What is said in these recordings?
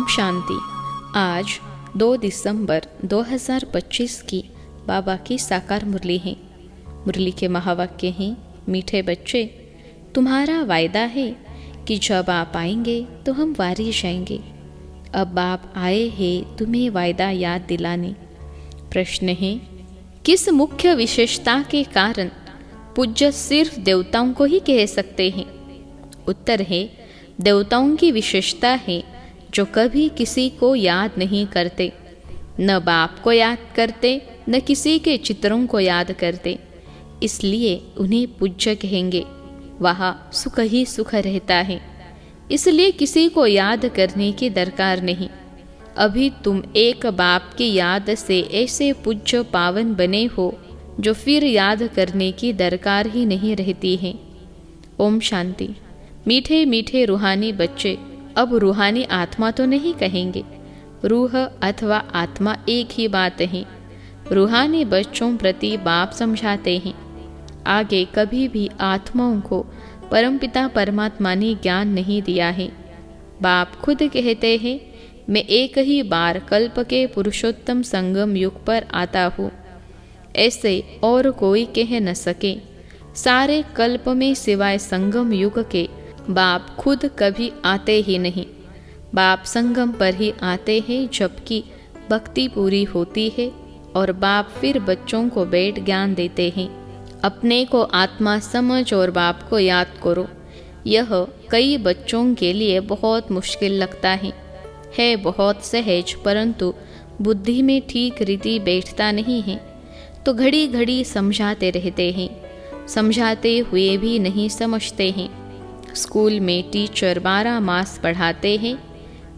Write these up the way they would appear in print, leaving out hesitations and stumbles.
शांति। आज 2 दिसंबर 2025 की बाबा की साकार मुरली है। मुरली के महावाक्य हैं, मीठे बच्चे, तुम्हारा वायदा है कि जब आप आएंगे तो हम वारी जाएंगे। अब आप आए हैं तुम्हें वायदा याद दिलाने। प्रश्न है, किस मुख्य विशेषता के कारण पूज्य सिर्फ देवताओं को ही कह सकते हैं? उत्तर है, देवताओं की विशेषता है जो कभी किसी को याद नहीं करते, न बाप को याद करते न किसी के चित्रों को याद करते, इसलिए उन्हें पूज्य कहेंगे। वहाँ सुख ही सुख रहता है, इसलिए किसी को याद करने की दरकार नहीं। अभी तुम एक बाप की याद से ऐसे पूज्य पावन बने हो जो फिर याद करने की दरकार ही नहीं रहती है। ओम शांति। मीठे मीठे रूहानी बच्चे, अब रूहानी आत्मा तो नहीं कहेंगे, रूह अथवा आत्मा एक ही बात है। रूहानी बच्चों प्रति बाप समझाते हैं, आगे कभी भी आत्माओं को परमपिता परमात्मा ने ज्ञान नहीं दिया है। बाप खुद कहते हैं, मैं एक ही बार कल्प के पुरुषोत्तम संगम युग पर आता हूँ, ऐसे और कोई कह न सके। सारे कल्प में सिवाय संगम युग के बाप खुद कभी आते ही नहीं। बाप संगम पर ही आते हैं जबकि भक्ति पूरी होती है, और बाप फिर बच्चों को बैठ ज्ञान देते हैं। अपने को आत्मा समझ और बाप को याद करो। यह कई बच्चों के लिए बहुत मुश्किल लगता है बहुत सहज, परंतु बुद्धि में ठीक रीति बैठता नहीं है, तो घड़ी घड़ी समझाते रहते हैं, समझाते हुए भी नहीं समझते हैं। स्कूल में टीचर 12 मास पढ़ाते हैं,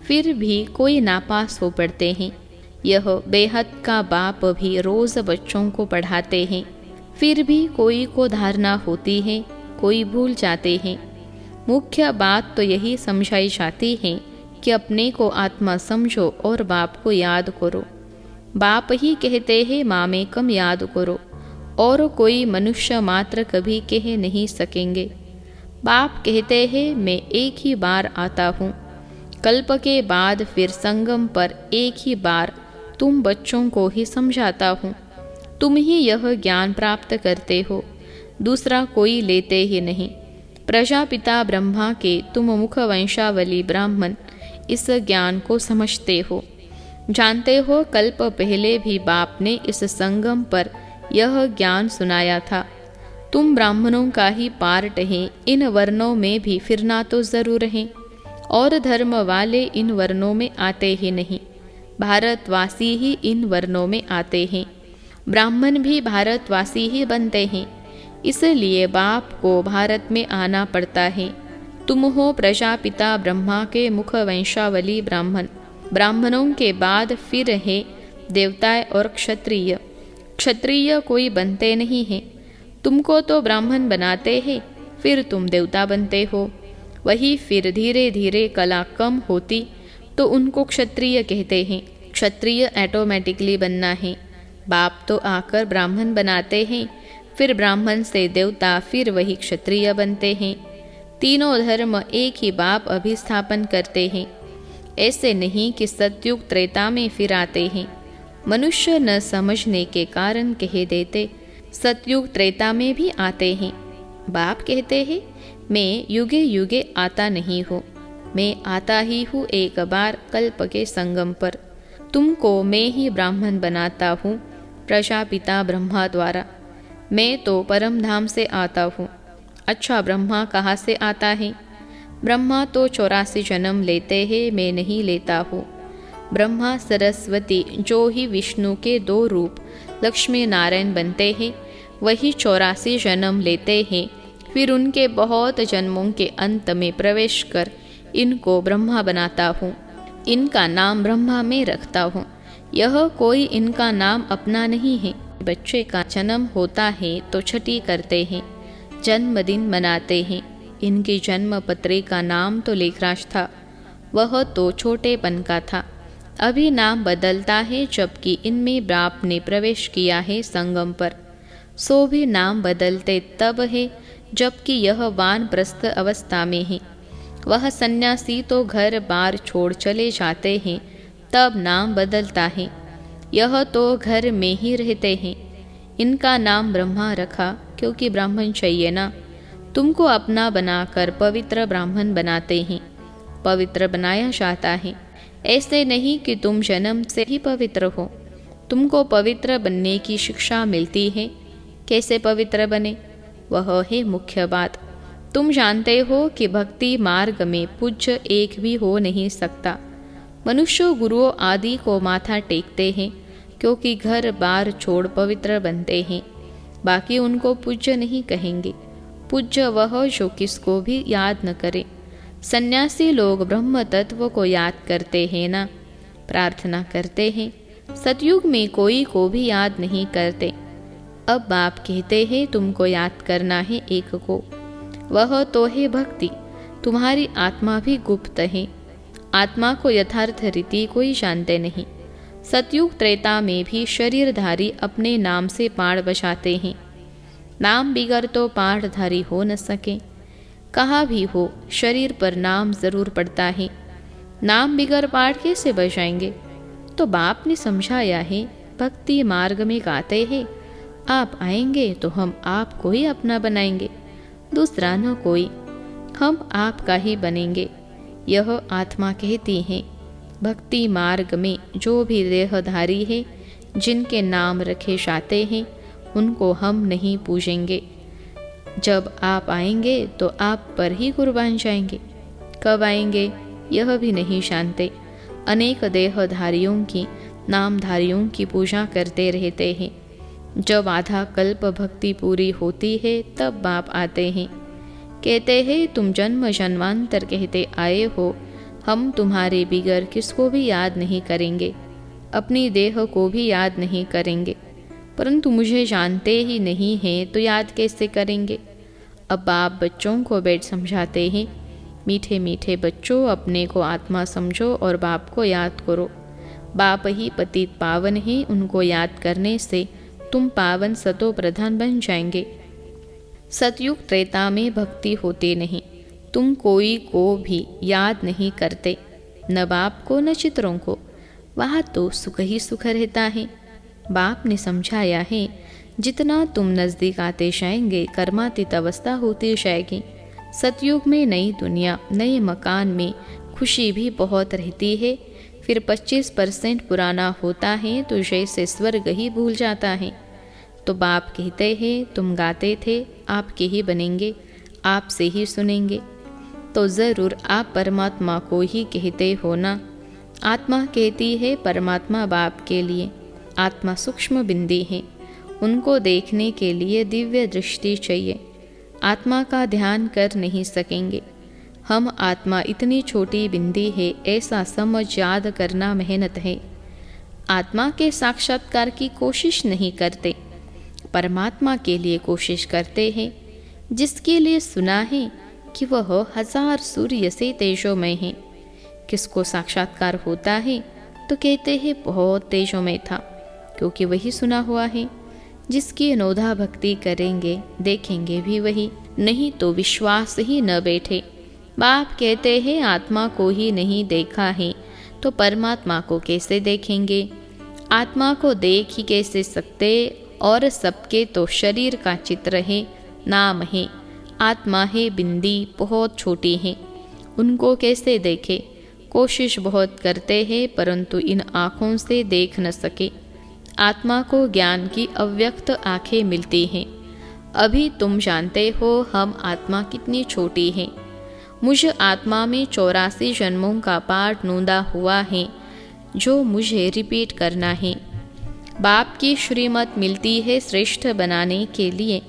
फिर भी कोई नापास हो पड़ते हैं। यह बेहद का बाप भी रोज बच्चों को पढ़ाते हैं, फिर भी कोई को धारणा होती है, कोई भूल जाते हैं। मुख्य बात तो यही समझाई जाती है कि अपने को आत्मा समझो और बाप को याद करो। बाप ही कहते हैं मामेकम याद करो, और कोई मनुष्य मात्र कभी कह नहीं सकेंगे। बाप कहते हैं मैं एक ही बार आता हूँ, कल्प के बाद फिर संगम पर एक ही बार तुम बच्चों को ही समझाता हूँ। तुम ही यह ज्ञान प्राप्त करते हो, दूसरा कोई लेते ही नहीं। प्रजापिता ब्रह्मा के तुम मुख वंशावली ब्राह्मण इस ज्ञान को समझते हो, जानते हो। कल्प पहले भी बाप ने इस संगम पर यह ज्ञान सुनाया था। तुम ब्राह्मणों का ही पार्ट है, इन वर्णों में भी फिरना तो जरूर है, और धर्म वाले इन वर्णों में आते ही नहीं, भारतवासी ही इन वर्णों में आते हैं। ब्राह्मण भी भारतवासी ही बनते हैं, इसलिए बाप को भारत में आना पड़ता है। तुम हो प्रजापिता ब्रह्मा के मुख वंशावली ब्राह्मण। ब्राह्मणों के बाद फिर है देवता और क्षत्रिय। क्षत्रिय कोई बनते नहीं हैं, तुमको तो ब्राह्मण बनाते हैं, फिर तुम देवता बनते हो। वही फिर धीरे धीरे कला कम होती तो उनको क्षत्रिय कहते हैं। क्षत्रिय ऑटोमेटिकली बनना है। बाप तो आकर ब्राह्मण बनाते हैं, फिर ब्राह्मण से देवता, फिर वही क्षत्रिय बनते हैं। तीनों धर्म एक ही बाप अभिस्थापन करते हैं। ऐसे नहीं कि सतयुग त्रेता में फिर आते हैं। मनुष्य न समझने के कारण कह देते सतयुग त्रेता में भी आते हैं। बाप कहते हैं मैं युगे युगे आता नहीं हूँ, मैं आता ही हूँ एक बार कल्प के संगम पर। तुमको मैं ही ब्राह्मण बनाता हूँ प्रजापिता ब्रह्मा द्वारा। मैं तो परम धाम से आता हूँ। अच्छा, ब्रह्मा कहाँ से आता है? ब्रह्मा तो 84 जन्म लेते हैं, मैं नहीं लेता हूँ। ब्रह्मा सरस्वती जो ही विष्णु के 2 रूप लक्ष्मी नारायण बनते हैं, वही 84 जन्म लेते हैं, फिर उनके बहुत जन्मों के अंत में प्रवेश कर इनको ब्रह्मा बनाता हूँ। इनका नाम ब्रह्मा में रखता हूँ। यह कोई इनका नाम अपना नहीं है। बच्चे का जन्म होता है तो छठी करते हैं, जन्मदिन मनाते हैं। इनकी जन्म पत्री का नाम तो लेखराज था, वह तो छोटेपन का था। अभी नाम बदलता है, जबकि इनमें बाप ने प्रवेश किया है संगम पर। सो भी नाम बदलते तब है जबकि यह वानप्रस्थ अवस्था में है। वह सन्यासी तो घर बार छोड़ चले जाते हैं, तब नाम बदलता है। यह तो घर में ही रहते हैं। इनका नाम ब्रह्मा रखा क्योंकि ब्राह्मण चाहिए ना। तुमको अपना बनाकर पवित्र ब्राह्मण बनाते हैं। पवित्र बनाया जाता है, ऐसे नहीं कि तुम जन्म से ही पवित्र हो। तुमको पवित्र बनने की शिक्षा मिलती है। कैसे पवित्र बने, वह है मुख्य बात। तुम जानते हो कि भक्ति मार्ग में पूज्य एक भी हो नहीं सकता। मनुष्य गुरुओं आदि को माथा टेकते हैं क्योंकि घर बार छोड़ पवित्र बनते हैं। बाकी उनको पूज्य नहीं कहेंगे। पूज्य वह जो किसको भी याद न करे। सन्यासी लोग ब्रह्म तत्व को याद करते हैं ना, प्रार्थना करते हैं। सतयुग में कोई को भी याद नहीं करते। अब बाप कहते हैं तुमको याद करना है एक को, वह तो है भक्ति। तुम्हारी आत्मा भी गुप्त है। आत्मा को यथार्थ रीति कोई जानते नहीं। सतयुग त्रेता में भी शरीरधारी अपने नाम से पाड़ बजाते हैं। नाम बिगर तो पाठधारी हो न सके। कहाँ भी हो शरीर पर नाम जरूर पड़ता है। नाम बिगर पाठ कैसे बजाएंगे। तो बाप ने समझाया है, भक्ति मार्ग में गाते हैं, आप आएंगे तो हम आपको ही अपना बनाएंगे, दूसरा न कोई। हम आपका ही बनेंगे। यह आत्मा कहती है। भक्ति मार्ग में जो भी देहधारी है, जिनके नाम रखे जाते हैं, उनको हम नहीं पूजेंगे। जब आप आएंगे तो आप पर ही कुर्बान जाएंगे। कब आएंगे यह भी नहीं जानते। अनेक देहधारियों की, नामधारियों की पूजा करते रहते हैं। जब आधा कल्प भक्ति पूरी होती है तब बाप आते हैं। कहते हैं तुम जन्म जन्मांतर कहते आए हो, हम तुम्हारे बिगर किसको भी याद नहीं करेंगे, अपनी देह को भी याद नहीं करेंगे। परंतु मुझे जानते ही नहीं हैं तो याद कैसे करेंगे। अब बाप बच्चों को बैठ समझाते हैं, मीठे मीठे बच्चों, अपने को आत्मा समझो और बाप को याद करो। बाप ही पतित पावन है, उनको याद करने से तुम पावन सतो प्रधान बन जाएंगे। सतयुग त्रेता में भक्ति होती नहीं। तुम कोई को भी याद नहीं करते, न बाप को न चित्रों को। वहाँ तो सुख ही सुख रहता है। बाप ने समझाया है, जितना तुम नज़दीक आते जाएंगे कर्मातीत अवस्था होती जाएगी। सतयुग में नई दुनिया, नए मकान में खुशी भी बहुत रहती है। फिर 25% पुराना होता है तो जैसे स्वर्ग ही भूल जाता है। तो बाप कहते हैं तुम गाते थे, आपके ही बनेंगे, आपसे ही सुनेंगे। तो ज़रूर आप परमात्मा को ही कहते हो ना। आत्मा कहती है परमात्मा बाप के लिए। आत्मा सूक्ष्म बिंदी है, उनको देखने के लिए दिव्य दृष्टि चाहिए। आत्मा का ध्यान कर नहीं सकेंगे। हम आत्मा इतनी छोटी बिंदी है, ऐसा समझ याद करना मेहनत है। आत्मा के साक्षात्कार की कोशिश नहीं करते, परमात्मा के लिए कोशिश करते हैं, जिसके लिए सुना है कि वह 1000 सूर्य से तेजोमय है। किसको साक्षात्कार होता है तो कहते हैं बहुत तेजोमय था, क्योंकि वही सुना हुआ है। जिसकी अनोधा भक्ति करेंगे देखेंगे भी वही, नहीं तो विश्वास ही न बैठे। बाप कहते हैं आत्मा को ही नहीं देखा है तो परमात्मा को कैसे देखेंगे। आत्मा को देख ही कैसे सकते, और सबके तो शरीर का चित्र है, नाम है, आत्मा है बिंदी, बहुत छोटी है, उनको कैसे देखे। कोशिश बहुत करते हैं परंतु इन आँखों से देख न सके। आत्मा को ज्ञान की अव्यक्त आँखें मिलती हैं। अभी तुम जानते हो हम आत्मा कितनी छोटी है। मुझ आत्मा में 84 जन्मों का पाठ नोंदा हुआ है, जो मुझे रिपीट करना है। बाप की श्रीमत मिलती है श्रेष्ठ बनाने के लिए,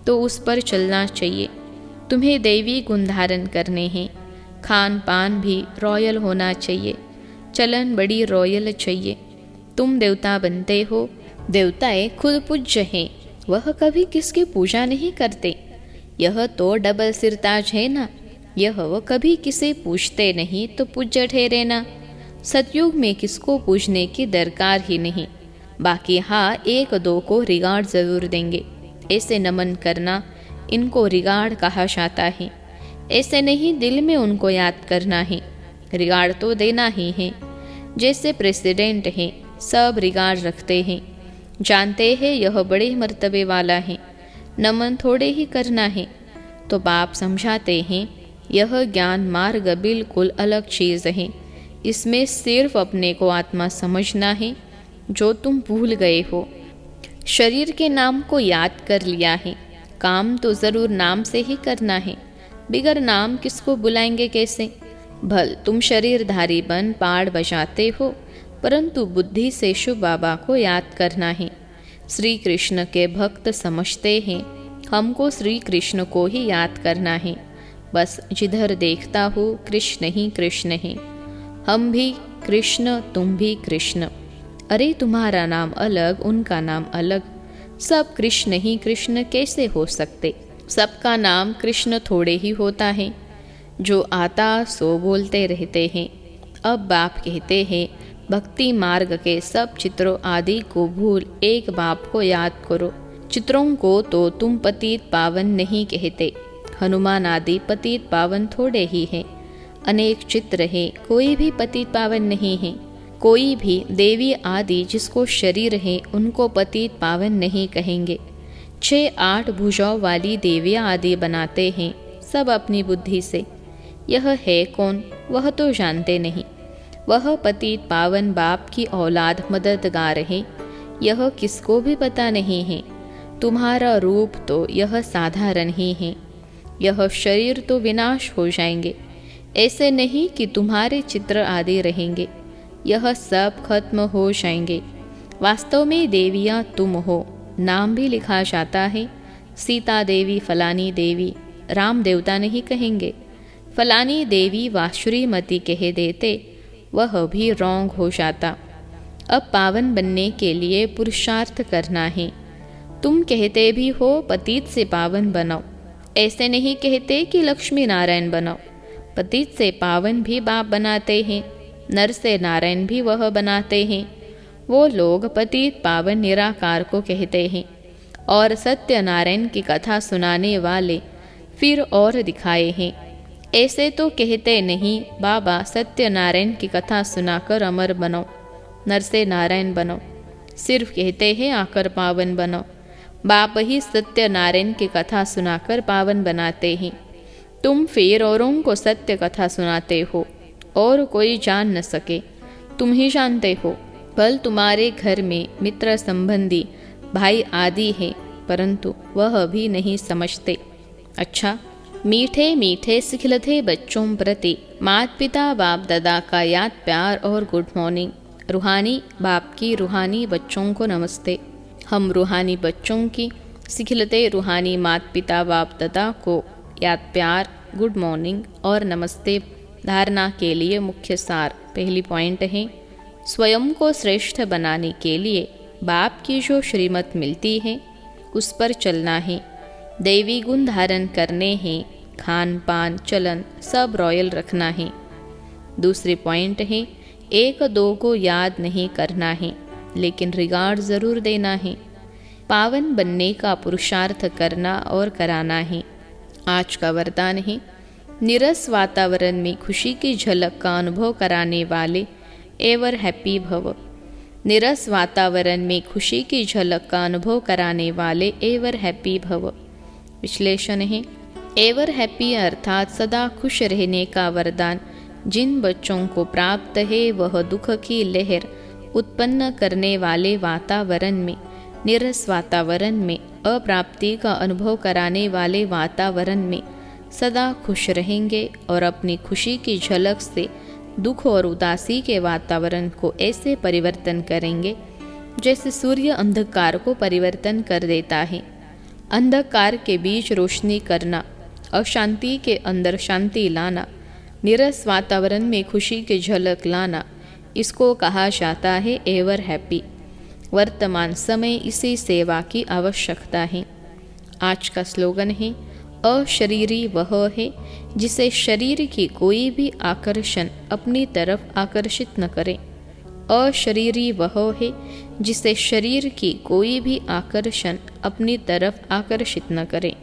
तो उस पर चलना चाहिए। तुम्हें दैवी गुण धारण करने हैं। खान पान भी रॉयल होना चाहिए, चलन बड़ी रॉयल चाहिए। तुम देवता बनते हो, देवताएं खुद पूज्य हैं, वह कभी किसकी पूजा नहीं करते। यह तो डबल सिरताज है ना। यह वह कभी किसे पूछते नहीं तो पूज्य ठहरे ना। सतयुग में किसको पूजने की दरकार ही नहीं। बाकी हाँ, 1-2 को रिगार्ड जरूर देंगे। ऐसे नमन करना, इनको रिगार्ड कहा जाता है। ऐसे नहीं दिल में उनको याद करना है, रिगार्ड तो देना ही है। जैसे प्रेसिडेंट हैं, सब रिगार्ड रखते हैं, जानते हैं यह बड़े मर्तबे वाला है, नमन थोड़े ही करना है। तो बाप समझाते हैं यह ज्ञान मार्ग बिल्कुल अलग चीज़ है, इसमें सिर्फ अपने को आत्मा समझना है, जो तुम भूल गए हो। शरीर के नाम को याद कर लिया है, काम तो ज़रूर नाम से ही करना है, बिगर नाम किसको बुलाएंगे कैसे। भल तुम शरीरधारी बन पाड़ बजाते हो, परंतु बुद्धि से शिव बाबा को याद करना है। श्री कृष्ण के भक्त समझते हैं हमको श्री कृष्ण को ही याद करना है, बस जिधर देखता हो कृष्ण ही कृष्ण है। हम भी कृष्ण, तुम भी कृष्ण। अरे तुम्हारा नाम अलग, उनका नाम अलग, सब कृष्ण ही कृष्ण कैसे हो सकते। सबका नाम कृष्ण थोड़े ही होता है, जो आता सो बोलते रहते हैं। अब बाप कहते हैं भक्ति मार्ग के सब चित्रों आदि को भूल एक बाप को याद करो। चित्रों को तो तुम पतित पावन नहीं कहते, हनुमान आदि पतित पावन थोड़े ही हैं। अनेक चित्र हैं, कोई भी पतित पावन नहीं है। कोई भी देवी आदि जिसको शरीर है उनको पतित पावन नहीं कहेंगे। 6-8 भुजाओं वाली देवियाँ आदि बनाते हैं सब अपनी बुद्धि से। यह है कौन, वह तो जानते नहीं। वह पतित पावन बाप की औलाद मददगार है, यह किसको भी पता नहीं है। तुम्हारा रूप तो यह साधारण ही है, यह शरीर तो विनाश हो जाएंगे। ऐसे नहीं कि तुम्हारे चित्र आदि रहेंगे, यह सब खत्म हो जाएंगे। वास्तव में देवियाँ तुम हो, नाम भी लिखा जाता है, सीता देवी फलानी देवी, राम देवता नहीं कहेंगे। फलानी देवी व श्रीमती कह देते, वह भी रॉन्ग हो जाता। अब पावन बनने के लिए पुरुषार्थ करना है। तुम कहते भी हो पतित से पावन बनाओ, ऐसे नहीं कहते कि लक्ष्मी नारायण बनाओ। पतित से पावन भी बाप बनाते हैं, नर से नारायण भी वह बनाते हैं। वो लोग पतित पावन निराकार को कहते हैं, और सत्यनारायण की कथा सुनाने वाले फिर और दिखाए हैं। ऐसे तो कहते नहीं बाबा सत्यनारायण की कथा सुनाकर अमर बनो, नर से नारायण बनो। सिर्फ कहते हैं आकर पावन बनो। बाप ही सत्यनारायण की कथा सुनाकर पावन बनाते हैं। तुम फिर औरों को सत्य कथा सुनाते हो, और कोई जान न सके, तुम ही जानते हो। बल तुम्हारे घर में मित्र संबंधी भाई आदि है, परंतु वह भी नहीं समझते। अच्छा, मीठे मीठे सिखलते बच्चों प्रति माता पिता बाप दादा का याद प्यार और गुड मॉर्निंग। रूहानी बाप की रूहानी बच्चों को नमस्ते। हम रूहानी बच्चों की सिखलते रूहानी माता पिता बाप दादा को याद प्यार, गुड मॉर्निंग और नमस्ते धारणा के लिए मुख्य सार। पहली पॉइंट है स्वयं को श्रेष्ठ बनाने के लिए बाप की जो श्रीमत मिलती है उस पर चलना है। दैवी गुण धारण करने हैं, खान पान चलन सब रॉयल रखना है। दूसरी पॉइंट है 1-2 को याद नहीं करना है, लेकिन रिगार्ड ज़रूर देना है। पावन बनने का पुरुषार्थ करना और कराना है। आज का वरदान है नीरस वातावरण में खुशी की झलक का अनुभव कराने वाले एवर हैप्पी भव। नीरस वातावरण में खुशी की झलक का अनुभव कराने वाले एवर हैप्पी भव। विश्लेषण है एवर हैप्पी अर्थात सदा खुश रहने का वरदान जिन बच्चों को प्राप्त है वह दुख की लहर उत्पन्न करने वाले वातावरण में, नीरस वातावरण में, अप्राप्ति का अनुभव कराने वाले वातावरण में सदा खुश रहेंगे और अपनी खुशी की झलक से दुख और उदासी के वातावरण को ऐसे परिवर्तन करेंगे जैसे सूर्य अंधकार को परिवर्तन कर देता है। अंधकार के बीच रोशनी करना, अशांति के अंदर शांति लाना, नीरस वातावरण में खुशी की झलक लाना, इसको कहा जाता है एवर हैप्पी। वर्तमान समय इसी सेवा की आवश्यकता है। आज का स्लोगन है अशरीरी वह है जिसे शरीर की कोई भी आकर्षण अपनी तरफ आकर्षित न करे। अशरीरी वह है जिसे शरीर की कोई भी आकर्षण अपनी तरफ आकर्षित न करे।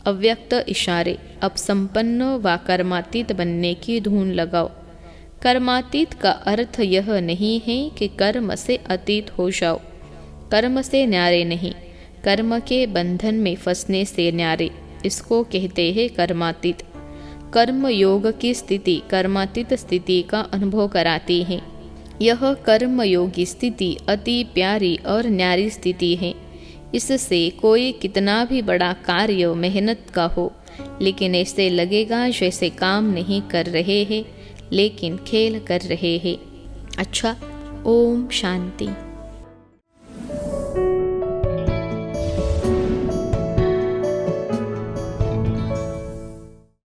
अव्यक्त इशारे। अब संपन्न व कर्मातीत बनने की धून लगाओ। कर्मातीत का अर्थ यह नहीं है कि कर्म से अतीत हो जाओ, कर्म से न्यारे नहीं, कर्म के बंधन में फंसने से न्यारे, इसको कहते हैं कर्मातीत। कर्म योग की स्थिति कर्मातीत स्थिति का अनुभव कराती है। यह कर्म योगी स्थिति अति प्यारी और न्यारी स्थिति है। इससे कोई कितना भी बड़ा कार्य मेहनत का हो, लेकिन ऐसे लगेगा जैसे काम नहीं कर रहे हैं, लेकिन खेल कर रहे हैं। अच्छा, ओम शांति।